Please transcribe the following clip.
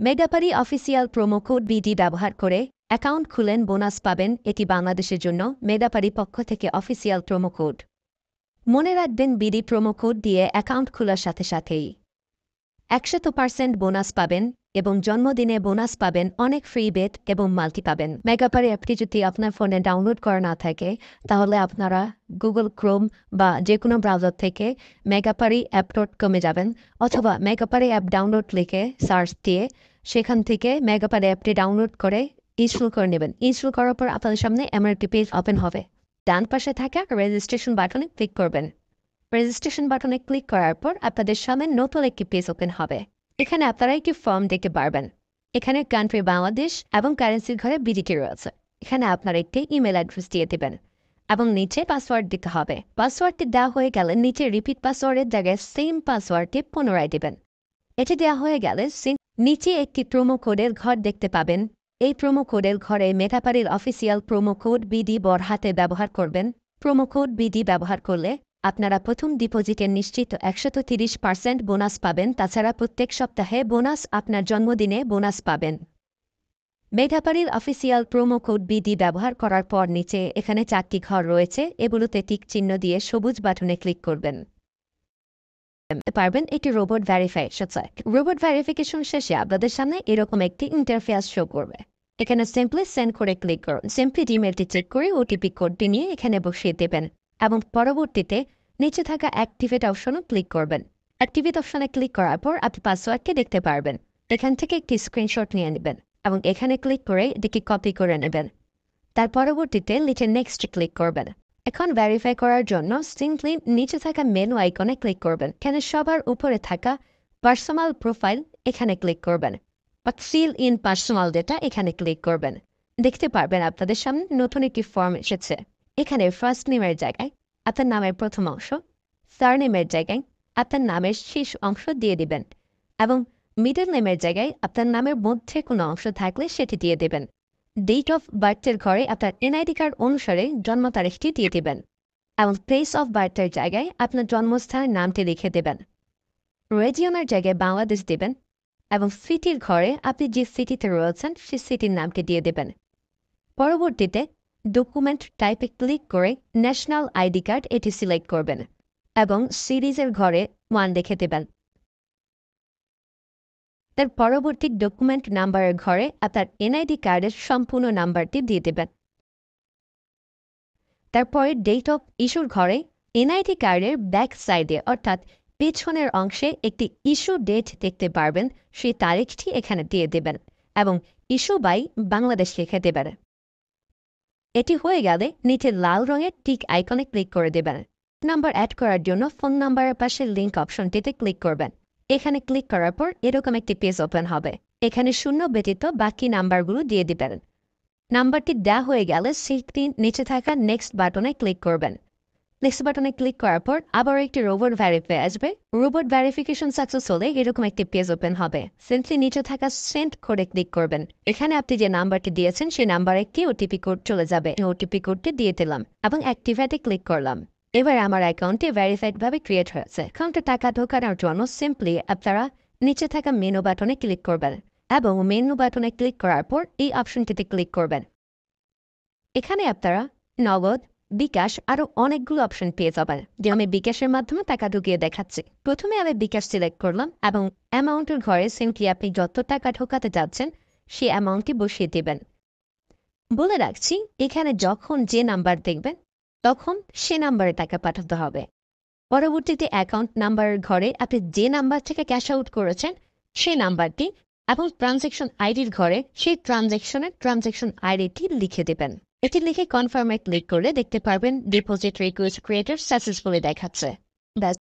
মেগাপারি official promo code BD ব্যবহার করে account খুলেন, বোনাস পাবেন। এটি বাংলাদেশের জন্য মেগাপারি পক্ষ থেকে অফিসিয়াল প্রোমো কোড। মনে রাখবেন, বিডি প্রোমো কোড দিয়ে অ্যাকাউন্ট খোলার সাথে সাথেই 100% বোনাস পাবেন এবং জন্মদিনে বোনাস পাবেন, অনেক ফ্রি বেট এবং মাল্টি পাবেন। মেগাপারি অ্যাপটি যদি আপনার ফোনে ডাউনলোড করা না থাকে তাহলে আপনারা গুগল ক্রোম বা যে কোনো ব্রাউজার থেকে মেগাপারি অ্যাপ.com-এ যাবেন অথবা মেগাপারি অ্যাপ ডাউনলোড লিখে সার্চ দিয়ে সেখান থেকে মেগাপারি অ্যাপটি ডাউনলোড করে ইনস্টল করে নেবেন। ইনস্টল করার পর আপনাদের সামনে এমন একটি পেজ ওপেন হবে। ডান পাশে থাকা রেজিস্ট্রেশন বাটনে ক্লিক করবেন। রেজিস্ট্রেশন বাটনে ক্লিক করার পর আপনাদের সামনে নতুন একটি পেজ ওপেন হবে। এখানে আপনারা একটি ফর্ম দেখতে পারবেন। এখানে কান্ট্রি বাংলাদেশ এবং কারেন্সির ঘরে বিডিটি রয়েছে। এখানে আপনার একটি ইমেল অ্যাড্রেস দিয়ে দেবেন এবং নিচে পাসওয়ার্ড দিতে হবে। পাসওয়ার্ডটি দেওয়া হয়ে গেলে নিচে রিপিট পাসওয়ার্ডের জায়গায় সেম পাসওয়ার্ডটি পুনরায় দেবেন। এটি দেওয়া হয়ে গেলে নিচে একটি প্রোমো কোডের ঘর দেখতে পাবেন। এই প্রোমো কোডের ঘরে মেগাপারির অফিসিয়াল প্রোমো কোড বিডি বড় হাতে ব্যবহার করবেন। প্রোমো কোড বিডি ব্যবহার করলে আপনারা প্রথম ডিপোজিটের নিশ্চিত 130% বোনাস পাবেন। তাছাড়া প্রত্যেক সপ্তাহে বোনাস, আপনার জন্মদিনে বোনাস পাবেন। মেগাপারির অফিসিয়াল প্রোমো কোড বিডি ব্যবহার করার পর নিচে এখানে 4টি ঘর রয়েছে, এগুলোতে টিক চিহ্ন দিয়ে সবুজ বাটনে ক্লিক করবেন। পারবেন এটি রোবট ভেরিফিকেশন। রোবট ভেরিফিকেশন শেষে আপনাদের সামনে এরকম একটি ইন্টারফেস শো করবে। এখানে সিম্পলি সেন্ড করে ক্লিক করুন। সিম্পলি জিমেলটি চেক করে ওটিপি কোডটি নিয়ে এখানে বসিয়ে দেবেন এবং পরবর্তীতে নিচে থাকা অ্যাক্টিভেট অপশনও ক্লিক করবেন। অ্যাক্টিভেট অপশনে ক্লিক করার পর আপনি পাসওয়ার্ডকে দেখতে পারবেন। এখান থেকে একটি স্ক্রিনশট নিয়ে নেবেন এবং এখানে ক্লিক করে এটিকে কপি করে নেবেন। তার পরবর্তীতে নিচে নেক্সট ক্লিক করবেন। এখন ভেরিফাই করার জন্য সিম্পলি নিচে থাকা মেনু আইকনে ক্লিক করবেন। এখানে সবার উপরে থাকা পার্সোনাল প্রোফাইল এখানে ক্লিক করবেন বা ফিল ইন পার্সোনাল ডেটা এখানে ক্লিক করবেন। দেখতে পারবেন আপনাদের সামনে নতুন একটি ফর্ম এসেছে। এখানে ফার্স্ট নেমের জায়গায় আপনার নামের প্রথম অংশ, সারনেমের জায়গায় আপনার নামের শেষ অংশ দিয়ে দিবেন এবং মিডল নেমের জায়গায় আপনার নামের মধ্যে কোনো অংশ থাকলে সেটি দিয়ে দেবেন। ডেট অফ বার্থের ঘরে আপনার এনআইডি কার্ড অনুসারে জন্ম তারিখটি দিয়ে দেবেন এবং প্লেস অফ বার্থের জায়গায় আপনার জন্মস্থানের নামটি লিখে দেবেন। রিজিয়নের জায়গায় বাংলাদেশ দেবেন এবং সিটির ঘরে আপনি যে সিটিতে রয়েছেন সেই সিটির নামটি দিয়ে দেবেন। পরবর্তীতে ডকুমেন্ট টাইপে ক্লিক করে ন্যাশনাল আইডি কার্ড এটি সিলেক্ট করবেন এবং সিরিজের ঘরে 1 লিখে দেবেন। তার পরবর্তী ডকুমেন্ট নাম্বারের ঘরে আপনার এনআইডি কার্ডের সম্পূর্ণ নাম্বারটি দিয়ে দেবেন। তারপরে ডেট অফ ইস্যুর ঘরে এনআইডি কার্ডের ব্যাক সাইডে অর্থাৎ পেছনের অংশে একটি ইস্যু ডেট দেখতে পারবেন, সেই তারিখটি এখানে দিয়ে দেবেন এবং ইস্যু বাই বাংলাদেশ লিখে দেবেন। এটি হয়ে গেলে নিচে লাল রঙের টিক আইকনে ক্লিক করে দেবেন। নাম্বার অ্যাড করার জন্য ফোন নাম্বারের পাশে লিঙ্ক অপশনটিতে ক্লিক করবেন। এখানে ক্লিক করার পর এরকম একটি পেজ ওপেন হবে। এখানে শূন্য ব্যতীত বাকি নাম্বারগুলো দিয়ে দিবেন। নাম্বারটি দেওয়া হয়ে গেলে সেটি নিচে থাকা নেক্সট বাটনে ক্লিক করবেন। নেক্সট বাটনে ক্লিক করার পর আবার একটি রোবট ভেরিফাই আসবে। রোবট ভেরিফিকেশন সাকসেস হলে এরকম একটি পেজ ওপেন হবে। সিম্পলি নিচে থাকা সেন্ড কোডে ক্লিক করবেন। এখানে আপনি যে নাম্বারটি দিয়েছেন সেই নাম্বারে একটি ওটিপি কোড চলে যাবে। ওটিপি কোডটি দিয়ে দিলাম এবং অ্যাক্টিভেটে ক্লিক করলাম। এবার আমার অ্যাকাউন্টটি ভেরিফাইডভাবে ক্রিয়েট হয়েছে। অ্যাকাউন্টে টাকা ঢোকানোর জন্য সিম্পলি আপনারা নিচে থাকা মেনু বাটনে ক্লিক করবেন এবং মেনু বাটনে ক্লিক করার পর এই অপশনটিতে ক্লিক করবেন। এখানে আপনারা নগদ, বিকাশ আরও অনেকগুলো অপশন পেয়ে যাবেন। যে আমি বিকাশের মাধ্যমে টাকা ঢুকিয়ে দেখাচ্ছি। প্রথমে আমি বিকাশ সিলেক্ট করলাম এবং অ্যামাউন্টের ঘরে সিম্পলি আপনি যত টাকা ঢোকাতে যাচ্ছেন সেই অ্যামাউন্টটি বসিয়ে দেবেন। বলে রাখছি, এখানে যখন যে নাম্বার দেখবেন তখন সে নাম্বারে টাকা পাঠাতে হবে। পরবর্তীতে অ্যাকাউন্ট নাম্বারের ঘরে আপনি যে নাম্বার থেকে ক্যাশ আউট করেছেন সেই নাম্বারটি এবং ট্রানজ্যাকশন আইডির ঘরে সেই ট্রানজ্যাকশন আইডিটি লিখে দেবেন। এটি লিখে কনফার্মে ক্লিক করলে দেখতে পারবেন ডিপোজিট রিকোয়েস্ট ক্রিয়েটেড সাকসেসফুলি দেখাচ্ছে।